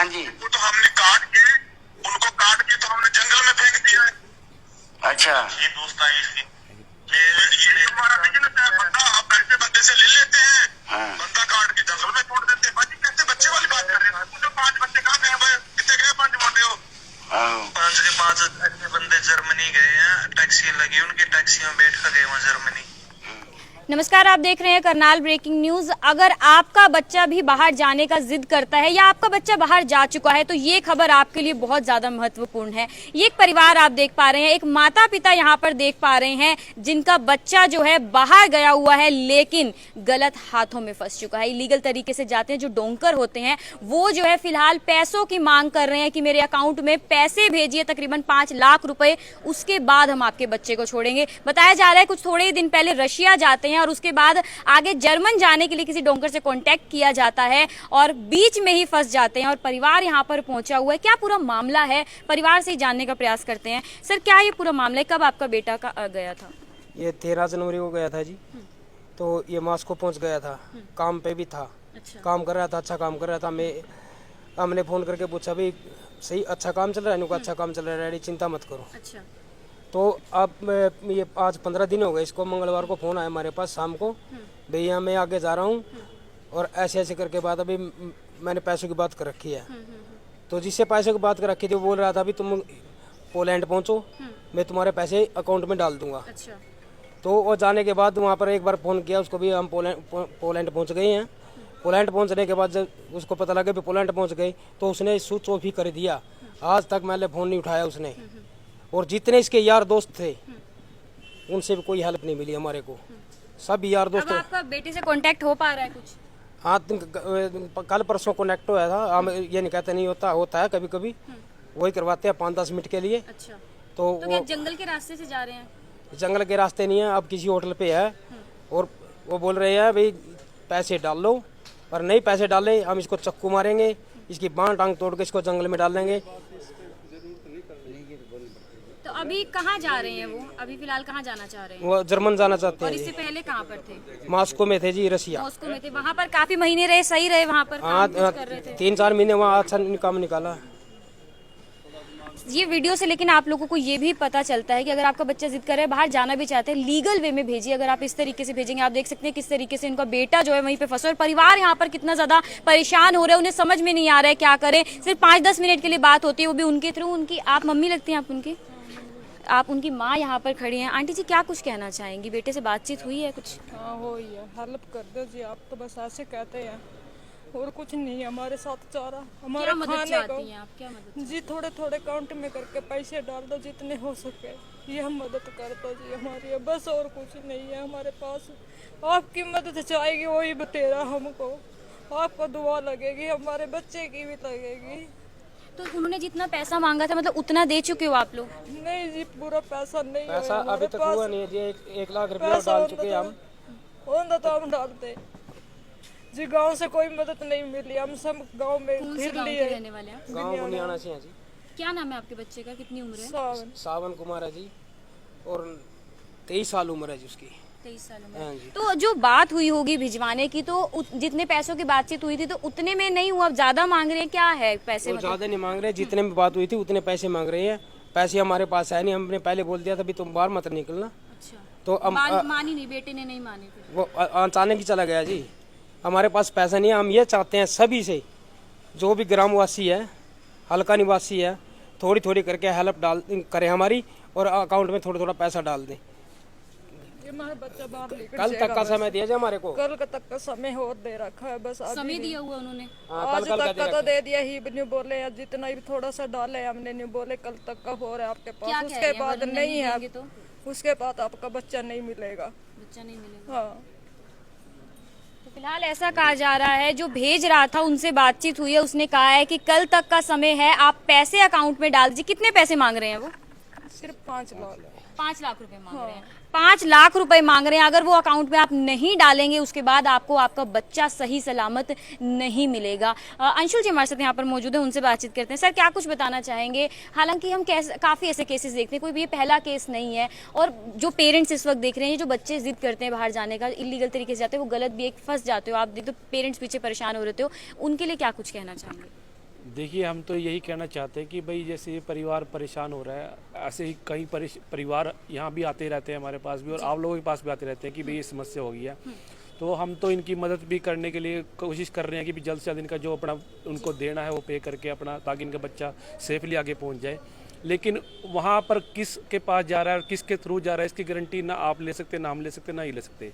हाँ जी। वो तो हमने काट के तो हमने जंगल में फेंक दिया है। अच्छा। ये दोस्त आई इसकी, ये हमारा बिजनेस है। बंदा आप पैसे बंदे से ले लेते हैं, हाँ। बंदा काट के जंगल में छोड़ देते हैं। भाई कैसे बच्चे वाली बात कर रहे हैं? मुझे 5 बच्चे कहाँ गए भाई? कितने गए 5 मोटे हो? 5 के 5 ऐसे बंदे जर्मनी गए हैं, टैक्सी लगी उनकी, टैक्सी में बैठ कर गए वहाँ जर्मनी। नमस्कार, आप देख रहे हैं करनाल ब्रेकिंग न्यूज। अगर आपका बच्चा भी बाहर जाने का जिद करता है या आपका बच्चा बाहर जा चुका है तो ये खबर आपके लिए बहुत ज्यादा महत्वपूर्ण है। ये एक परिवार आप देख पा रहे हैं, एक माता पिता यहाँ पर देख पा रहे हैं जिनका बच्चा जो है बाहर गया हुआ है लेकिन गलत हाथों में फंस चुका है। इलीगल तरीके से जाते हैं, जो डोंकर होते हैं वो जो है फिलहाल पैसों की मांग कर रहे हैं कि मेरे अकाउंट में पैसे भेजिए, तकरीबन 5 लाख रुपए, उसके बाद हम आपके बच्चे को छोड़ेंगे। बताया जा रहा है कुछ थोड़े ही दिन पहले रशिया जाते हैं और उसके बाद आगे जर्मन जाने के लिए किसी डोंकर से कांटेक्ट किया जाता है और बीच में ही फंस जाते हैं और परिवार यहां पर पहुंचा हुआ है। क्या पूरा मामला है, परिवार से ही जानने का प्रयास करते हैं। सर, क्या ये पूरा मामला है? कब आपका बेटा का गया था? ये 13 जनवरी को गया था जी। तो ये मॉस्को पहुंच गया था, काम पे भी था। अच्छा। काम कर रहा था, अच्छा काम कर रहा था। हमने फोन करके पूछा भाई सही अच्छा काम चल रहा है? इनको अच्छा काम चल रहा है डैडी, चिंता मत करो। अच्छा। तो अब ये आज 15 दिन हो गए इसको। मंगलवार को फोन आया हमारे पास शाम को, भैया मैं आगे जा रहा हूँ और ऐसे ऐसे करके बात, अभी मैंने पैसों की बात कर रखी है। तो जिससे पैसों की बात कर रखी थी वो बोल रहा था अभी तुम पोलैंड पहुँचो, मैं तुम्हारे पैसे अकाउंट में डाल दूंगा। अच्छा। तो वो जाने के बाद वहाँ पर एक बार फ़ोन किया उसको भी, हम पोलैंड पहुँच गए हैं। पोलैंड पहुँचने के बाद जब उसको पता लगा भी पोलैंड पहुँच गए तो उसने स्विच ऑफ ही कर दिया। आज तक मैंने फ़ोन नहीं उठाया उसने। और जितने इसके यार दोस्त थे उनसे भी कोई हेल्प नहीं मिली हमारे को। सब यार दोस्त। अब आपका बेटे से कांटेक्ट हो पा रहा है कुछ? हाँ, कल परसों कनेक्ट हुआ था। हम ये नहीं कहते नहीं होता है कभी कभी, वही करवाते हैं 5-10 मिनट के लिए। अच्छा। तो क्या जंगल के रास्ते से जा रहे हैं? जंगल के रास्ते नहीं है, अब किसी होटल पे है और वो बोल रहे हैं भाई पैसे डाल लो, और नहीं पैसे डाले हम इसको चक्कू मारेंगे, इसकी बांह टांग तोड़ के इसको जंगल में डाल देंगे। तो अभी कहाँ जा रहे हैं वो? अभी फिलहाल कहाँ जाना चाह रहे हैं? वो जर्मन जाना चाहते और हैं। इससे पहले कहाँ पर थे? मॉस्को में थे जी, रशिया। मॉस्को में थे, वहाँ पर काफी महीने रहे, सही रहे वहाँ पर? हाँ, काम कुछ कर रहे थे? 3-4 महीने वहाँ अच्छा काम निकाला। ये वीडियो से लेकिन आप लोगों को ये भी पता चलता है कि अगर आपका बच्चा जिद कर रहा है, बाहर जाना भी चाहते हैं, लीगल वे में भेजिए। अगर आप इस तरीके से भेजेंगे, आप देख सकते हैं किस तरीके से इनका बेटा जो है वहीं पे फंसा और परिवार यहाँ पर कितना ज्यादा परेशान हो रहे हैं। उन्हें समझ में नहीं आ रहा है क्या करें। सिर्फ 5-10 मिनट के लिए बात होती है, वो भी उनके थ्रू। उनकी आप मम्मी लगती हैं, आप उनकी माँ यहाँ पर खड़ी हैं। आंटी जी, क्या कुछ कहना चाहेंगी? बेटे से बातचीत हुई है कुछ? हाँ हुई है, हेल्प कर दो जी आप, तो बस ऐसे कहते हैं और कुछ नहीं है हमारे साथ चारा हमारे क्या मदद खाने चाहती हैं आप? क्या मदद? जी थोड़े थोड़े काउंट में करके पैसे डाल दो जितने हो सके, ये हम मदद कर दो जी हमारी, बस और कुछ नहीं है हमारे पास। आपकी मदद चाहेगी वही बतेरा हमको, आपको दुआ लगेगी, हमारे बच्चे की भी लगेगी। तो उन्होंने जितना पैसा मांगा था, मतलब उतना दे चुके हो आप लोग? नहीं जी, पूरा पैसा नहीं है पैसा हमारे अभी तक पास। हुआ नहीं है जी। 1 लाख रुपया डाल चुके हम। तो हम डालते जी। गांव से कोई मदद नहीं मिली, हम सब गांव में कौन से फिर गांव के लिए। रहने वाले हैं? गाँव बुनियाना से हैं जी। क्या नाम है आपके बच्चे का? कितनी उम्र है? सावन। सावन कुमार है जी, और 23 साल उम्र है जी उसकी। 23 साल हाँ उम्र। जी। तो जो बात हुई होगी भिजवाने की, तो जितने पैसों की बातचीत हुई थी तो उतने में नहीं हुआ, ज्यादा मांग रहे हैं? क्या है पैसे? वो मतलब ज्यादा नहीं मांग रहे, जितने में बात हुई थी उतने पैसे मांग रहे हैं। पैसे हमारे पास है नहीं, हमने पहले बोल दिया था भी तुम बाहर मत निकलना। अच्छा। तो मानी नहीं, बेटे ने नहीं माने फिर? वो अचानक ही चला गया जी। हमारे पास पैसा नहीं है। हम ये चाहते हैं सभी से, जो भी ग्रामवासी है, हल्का निवासी है, थोड़ी थोड़ी करके हेल्प डाल करें हमारी, और अकाउंट में थोड़ा थोड़ा पैसा डाल दें। ये हमारा बच्चा बाहर निकल कल तक का समय दिया जाए हमारे को। कल तक का समय और दे रखा है, बस अभी समय दिया हुआ उन्होंने? आज तक का तो दे दिया ही नहीं बोले, जितना भी थोड़ा सा डाले हमने नहीं बोले, कल तक का हो रहा है आपके पास, उसके बाद नहीं है, तो उसके बाद आपका बच्चा नहीं मिलेगा। बच्चा नहीं मिलेगा? हाँ। तो फिलहाल ऐसा कहा जा रहा है, जो भेज रहा था उनसे बातचीत हुई है, उसने कहा है कि कल तक का समय है, आप पैसे अकाउंट में डाल दीजिए। कितने पैसे मांग रहे हैं वो? सिर्फ 5 लाख। 5 लाख रुपए मांग रहे हैं। 5 लाख रुपए मांग रहे हैं। अगर वो अकाउंट में आप नहीं डालेंगे, उसके बाद आपको आपका बच्चा सही सलामत नहीं मिलेगा। अंशुल जी हमारे साथ यहाँ पर मौजूद है, उनसे बातचीत करते हैं। सर, क्या कुछ बताना चाहेंगे? हालांकि हम काफी ऐसे केसेस देखते हैं, कोई भी ये पहला केस नहीं है, और जो पेरेंट्स इस वक्त देख रहे हैं, जो बच्चे जिद करते हैं बाहर जाने का, इलीगल तरीके से जाते हैं, वो गलत भी एक फंस जाते हो आप, देख तो पेरेंट्स पीछे परेशान हो रहे हो, उनके लिए क्या कुछ कहना चाहेंगे? देखिए, हम तो यही कहना चाहते हैं कि भाई जैसे ये परिवार परेशान हो रहा है, ऐसे ही कई परिवार यहाँ भी आते रहते हैं हमारे पास भी, और आप लोगों के पास भी आते रहते हैं कि भाई ये समस्या हो गई है। तो हम तो इनकी मदद भी करने के लिए कोशिश कर रहे हैं कि भी जल्द से जल्द इनका जो अपना उनको देना है वो पे करके अपना, ताकि इनका बच्चा सेफली आगे पहुँच जाए। लेकिन वहाँ पर किस के पास जा रहा है और किसके थ्रू जा रहा है, इसकी गारंटी ना आप ले सकते, ना हम ले सकते, ना ही ले सकते।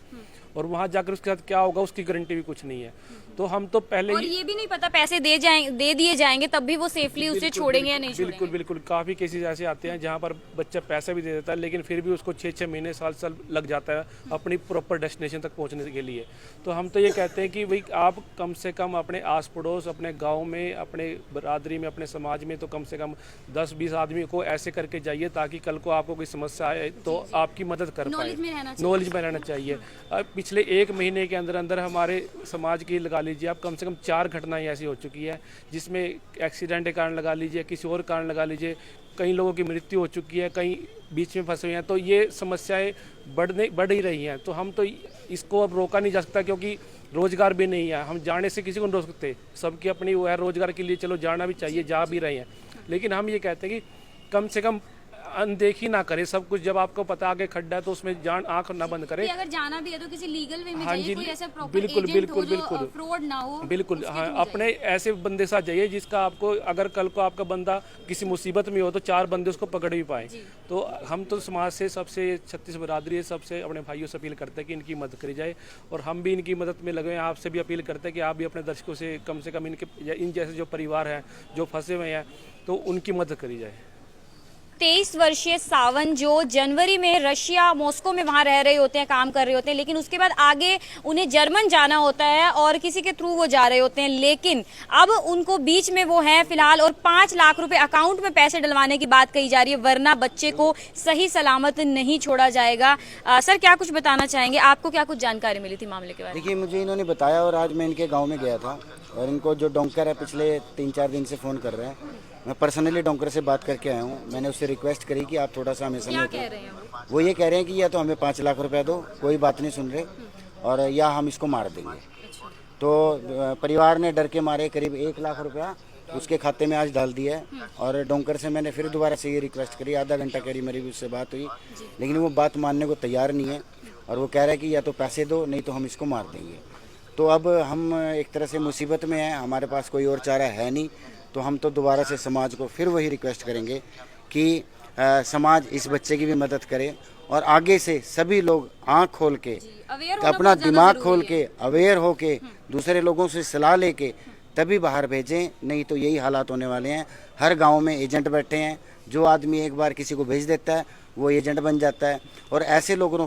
और वहाँ जाकर उसके साथ क्या होगा उसकी गारंटी भी कुछ नहीं है। तो हम तो पहले और ये भी नहीं पता पैसे दे दिए जाएंगे तब भी वो सेफली उसे छोड़ेंगे या नहीं छोड़ेंगे। बिल्कुल बिल्कुल, काफ़ी केसेस ऐसे आते हैं जहाँ पर बच्चा पैसा भी दे देता है, लेकिन फिर भी उसको 6-6 महीने साल लग जाता है अपनी प्रॉपर डेस्टिनेशन तक पहुँचने के लिए। तो हम तो ये कहते हैं कि भाई आप कम से कम अपने आस पड़ोस, अपने गाँव में, अपने बरादरी में, अपने समाज में तो कम से कम 10-20 आदमी को ऐसे करके जाइए ताकि कल को आपको कोई समस्या आए तो आपकी मदद कर पाए। नॉलेज में रहना चाहिए। अब पिछले 1 महीने के अंदर अंदर हमारे समाज की लगा लीजिए आप, कम से कम 4 घटनाएं ऐसी हो चुकी है जिसमें एक्सीडेंट के कारण लगा लीजिए, किसी और कारण लगा लीजिए, कई लोगों की मृत्यु हो चुकी है, कई बीच में फंसे हुए हैं। तो ये समस्याएं बढ़ ही रही हैं। तो हम तो इसको अब रोका नहीं जा सकता, क्योंकि रोजगार भी नहीं है। हम जाने से किसी को नहीं रोक सकते, सबकी अपनी वो है रोजगार के लिए, चलो जाना भी चाहिए, जा भी रहे हैं। लेकिन हम ये कहते हैं कि कम से कम अनदेखी ना करे सब कुछ। जब आपको पता आगे खड्डा है तो उसमें आंख ना बंद करे। अगर जाना भी है तो किसी लीगल वे में हाँ जाइए, जी, कोई ऐसा प्रॉपर बिल्कुल एजेंट बिल्कुल हो जो बिल्कुल फ्रॉड ना हो। बिल्कुल हाँ, अपने ऐसे बंदे साथ जाइए जिसका आपको, अगर कल को आपका बंदा किसी मुसीबत में हो तो 4 बंदे उसको पकड़ भी पाए। तो हम तो समाज से, सबसे 36 बरादरी है, सबसे अपने भाइयों से अपील करते हैं कि इनकी मदद करी जाए, और हम भी इनकी मदद में लगे हैं। आपसे भी अपील करते हैं कि आप भी अपने दर्शकों से कम इन जैसे जो परिवार हैं जो फंसे हुए हैं तो उनकी मदद करी जाए। 23 वर्षीय सावन जो जनवरी में रशिया मॉस्को में वहाँ रह रहे होते हैं, काम कर रहे होते हैं, लेकिन उसके बाद आगे उन्हें जर्मन जाना होता है और किसी के थ्रू वो जा रहे होते हैं। लेकिन अब उनको बीच में वो हैं फिलहाल, और 5 लाख रुपए अकाउंट में पैसे डलवाने की बात कही जा रही है, वरना बच्चे को सही सलामत नहीं छोड़ा जाएगा। सर क्या कुछ बताना चाहेंगे, आपको क्या कुछ जानकारी मिली थी मामले के बारे में? देखिए, मुझे इन्होंने बताया और आज मैं इनके गाँव में गया था, और इनको जो डोंकर है पिछले 3-4 दिन से फ़ोन कर रहे हैं। मैं पर्सनली डोंकर से बात करके आया हूँ। मैंने उससे रिक्वेस्ट करी कि आप थोड़ा सा हमें समय दो। वो ये कह रहे हैं कि या तो हमें 5 लाख रुपया दो, कोई बात नहीं सुन रहे, और या हम इसको मार देंगे। तो परिवार ने डर के मारे करीब 1 लाख रुपया उसके खाते में आज डाल दिया है। और डोंकर से मैंने फिर दोबारा से ये रिक्वेस्ट करी, आधा घंटा करी मेरी भी उससे बात हुई, लेकिन वो बात मानने को तैयार नहीं है, और वो कह रहा है कि या तो पैसे दो, नहीं तो हम इसको मार देंगे। तो अब हम एक तरह से मुसीबत में हैं, हमारे पास कोई और चारा है नहीं। तो हम तो दोबारा से समाज को फिर वही रिक्वेस्ट करेंगे कि समाज इस बच्चे की भी मदद करे, और आगे से सभी लोग आंख खोल के, अपना दिमाग खोल के, अवेयर हो के, दूसरे लोगों से सलाह लेके तभी बाहर भेजें, नहीं तो यही हालात होने वाले हैं। हर गांव में एजेंट बैठे हैं, जो आदमी एक बार किसी को भेज देता है वो एजेंट बन जाता है, और ऐसे लोगों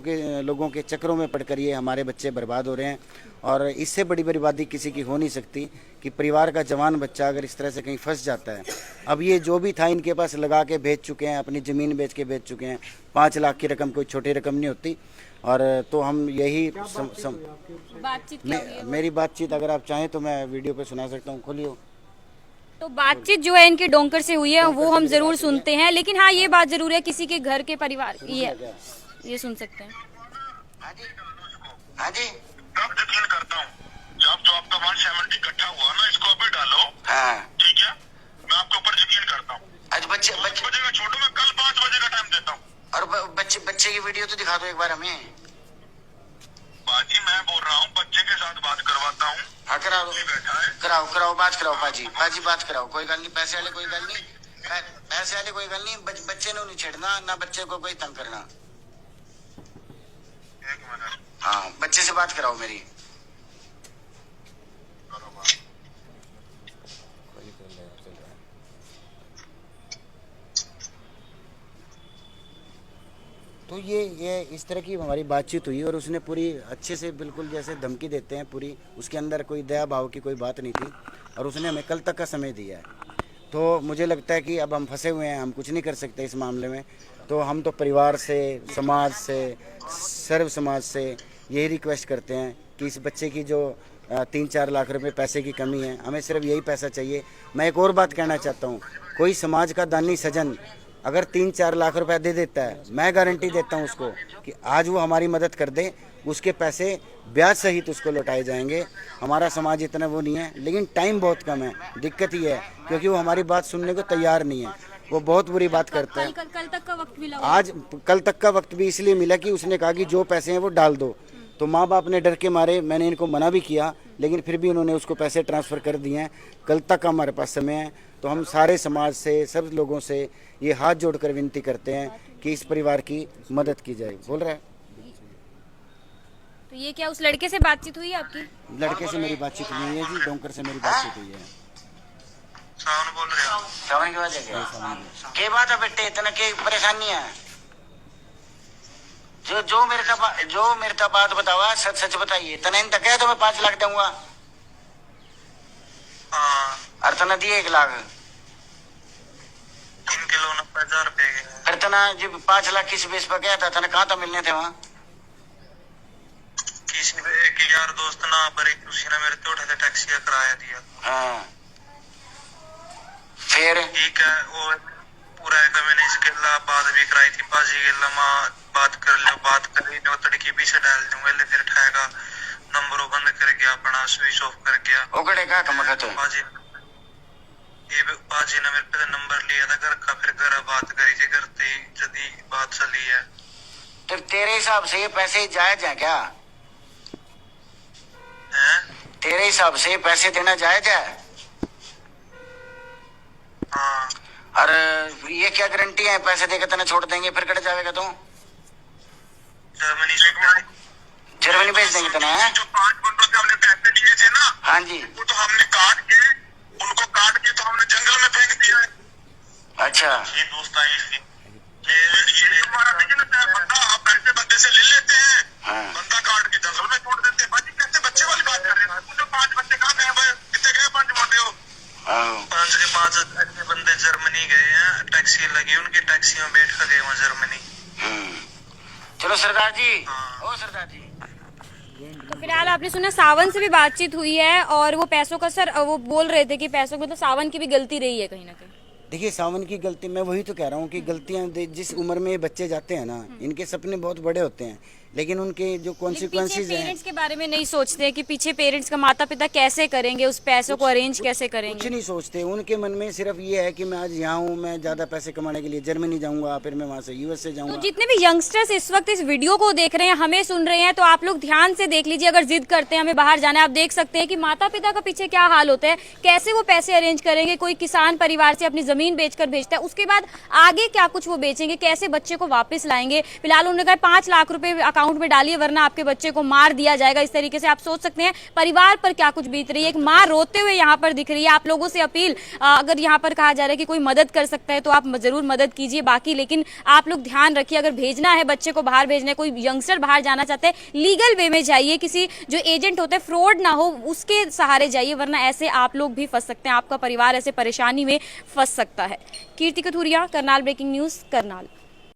के चक्करों में पड़कर ये हमारे बच्चे बर्बाद हो रहे हैं। और इससे बड़ी बर्बादी किसी की हो नहीं सकती कि परिवार का जवान बच्चा अगर इस तरह से कहीं फंस जाता है। अब ये जो भी था इनके पास लगा के भेज चुके हैं, अपनी ज़मीन बेच के भेज चुके हैं। 5 लाख की रकम कोई छोटी रकम नहीं होती। और तो हम यही मेरी बातचीत अगर आप चाहें तो मैं वीडियो पे सुना सकता हूँ, खोलियो। तो बातचीत जो है इनके डोंकर से हुई है वो हम जरूर सुनते हैं, लेकिन हाँ ये बात जरूर है किसी के घर के परिवार की है, ये सुन सकते हैं। हाँ जी, तब यकीन करता हूँ जब जो आपका 170 इकट्ठा हुआ ना, इसको अभी डालो। हाँ ठीक है, मैं आपके ऊपर यकीन करता हूँ। आज बच्चे 5 बजे का छोड़ो, मैं कल 5 बजे का टाइम देता हूँ। और बच्चे की वीडियो तो दिखा दो एक बार हमें। बाजी मैं बोल रहा हूँ, बच्चे के साथ बात करवाता हूँ। हाँ कराओ, कराओ बात कराओ बाजी बात कराओ। कोई गल नहीं, पैसे वाले कोई गल नहीं, पैसे वाले कोई गल नहीं। बच्चे को नहीं छेड़ना, ना बच्चे को कोई तंग करना। 1 मिनट। हाँ, बच्चे से बात कराओ मेरी। तो ये इस तरह की हमारी बातचीत हुई, और उसने पूरी अच्छे से, बिल्कुल जैसे धमकी देते हैं पूरी, उसके अंदर कोई दया भाव की कोई बात नहीं थी, और उसने हमें कल तक का समय दिया है। तो मुझे लगता है कि अब हम फंसे हुए हैं, हम कुछ नहीं कर सकते इस मामले में। तो हम तो परिवार से, समाज से, सर्व समाज से यही रिक्वेस्ट करते हैं कि इस बच्चे की जो 3-4 लाख रुपए पैसे की कमी है, हमें सिर्फ यही पैसा चाहिए। मैं एक और बात कहना चाहता हूँ, कोई समाज का दानी सज्जन अगर 3-4 लाख रुपया दे देता है, मैं गारंटी देता हूँ उसको कि आज वो हमारी मदद कर दे, उसके पैसे ब्याज सहित उसको लौटाए जाएंगे। हमारा समाज इतना वो नहीं है, लेकिन टाइम बहुत कम है। दिक्कत ही है क्योंकि वो हमारी बात सुनने को तैयार नहीं है, वो बहुत बुरी बात करता है। कल तक का वक्त मिला आज कल तक का वक्त भी इसलिए मिला कि उसने कहा कि जो पैसे हैं वो डाल दो, तो माँ बाप ने डर के मारे, मैंने इनको मना भी किया, लेकिन फिर भी उन्होंने उसको पैसे ट्रांसफ़र कर दिए हैं। कल तक का हमारे पास समय है, तो हम सारे समाज से, सब लोगों से ये हाथ जोड़कर विनती करते हैं कि इस परिवार की मदद की जाए। बोल रहा है तो ये क्या उस लड़के से बातचीत हुई आपकी? लड़के से मेरी बातचीत हुई है जी, डोंकर से मेरी बातचीत हुई है। सावन बोल रहे हो? सावन की वजह क्या बात है बेटे, इतना की परेशानी है? जो मेरे का बात बतावा, सच सच बताइए। तना तक है तो मैं 5 लाख दूंगा। हाँ। और तना दिए 1 लाख। 3 किलो 90,000 रुपए के। फिर तना जब 5 लाख किस बेस पर गया था, तना कहाँ था मिलने थे वहाँ? किसी एक यार दोस्त ना बड़ी खुशी ने मेरे तो उठा टैक्सी का किराया दिया। हाँ। फिर ठीक है, वो पूरा है कि मैंने इसके ला बात भी कराई थी बाजी के ला, माँ बात कर लो, बात करी जो तड़की पीछे डाल दूंगा, ले फिर उठाएगा नंबर बंद कर गया, अपना स्विच ऑफ कर गया। ओकड़े का कम खतो बाजी ने मेरे पे नंबर लिया था घर का, फिर घर बात करी थी, करते ही जदी बात चली है। तो तेरे हिसाब से ये पैसे जायज है क्या? तेरे हिसाब से पैसे देना जायज है? हाँ। और ये क्या गारंटी है पैसे देकर तना छोड़ देंगे, फिर कट जाएगा तो? जर्मनी भेज देंगे तना? है जो 5 बंदों से हमने पैसे लिए थे ना, हाँ जी, वो तो हमने उनको काट के तो हमने जंगल में फेंक दिया है। अच्छा। ये दोस्त आए इसलिए ये हमारा बिजनेस है, बंदा आप पैसे बंदे से ले लेते हैं, हाँ। बंदा काट के जंगल में छोड़ देते हैं। बाजी कैसे बच्चे वाली बात कर रहे हैं? जो 5 बच्चे कहाँ गए भाई? कितने गए 5 मोटे हो? 5 के 5 ऐसे बंदे जर्मनी गए हैं, टैक्सी लगी, उनकी टैक्सी में बैठ कर गए वहाँ जर्मनी। चलो सरदार जी, ओ सरदार जी। तो फिलहाल आपने सुना सावन से भी बातचीत हुई है और वो पैसों का सर वो बोल रहे थे कि पैसों में तो सावन की भी गलती रही है कहीं ना कहीं। देखिए, सावन की गलती, मैं वही तो कह रहा हूँ कि गलतियाँ जिस उम्र में ये बच्चे जाते हैं ना, इनके सपने बहुत बड़े होते हैं, लेकिन उनके जो कॉन्सिक्वेंसेज हैं, पेरेंट्स के बारे में नहीं सोचते हैं कि पीछे पेरेंट्स का माता पिता कैसे करेंगे, उस पैसों को अरेंज कैसे कुछ करेंगे। नहीं सोचते। उनके मन में सिर्फ ये है कि मैं आज यहाँ हूँ, मैं ज़्यादा पैसे कमाने के लिए जर्मनी जाऊँगा, फिर मैं वहाँ से यूएस से तो जाऊँगा। जितने भी यंगस्टर्स इस वक्त इस वीडियो को देख रहे हैं, हमें सुन रहे हैं, तो आप लोग ध्यान से देख लीजिए। अगर जिद करते हैं हमें बाहर जाना है, आप देख सकते हैं कि माता पिता का पीछे क्या हाल होता है, कैसे वो पैसे अरेंज करेंगे। कोई किसान परिवार से अपनी जमीन बेचकर भेजता है, उसके बाद आगे क्या कुछ वो बेचेंगे, कैसे बच्चे को वापस लाएंगे। फिलहाल उन्होंने कहा 5 लाख रुपए अकाउंट में डालिए वरना आपके बच्चे को मार दिया जाएगा। इस तरीके से आप सोच सकते हैं परिवार पर क्या कुछ बीत रही है। एक माँ रोते हुए यहाँ पर दिख रही है। आप लोगों से अपील, अगर यहाँ पर कहा जा रहा है कि कोई मदद कर सकता है तो आप जरूर मदद कीजिए। बाकी लेकिन आप लोग ध्यान रखिए, अगर भेजना है बच्चे को बाहर भेजना है, कोई यंगस्टर बाहर जाना चाहते हैं, लीगल वे में जाइए, किसी जो एजेंट होते हैं फ्रॉड ना हो उसके सहारे जाइए, वरना ऐसे आप लोग भी फंस सकते हैं, आपका परिवार ऐसे परेशानी में फंस सकता है। कीर्ति कथूरिया, करनाल ब्रेकिंग न्यूज, करनाल।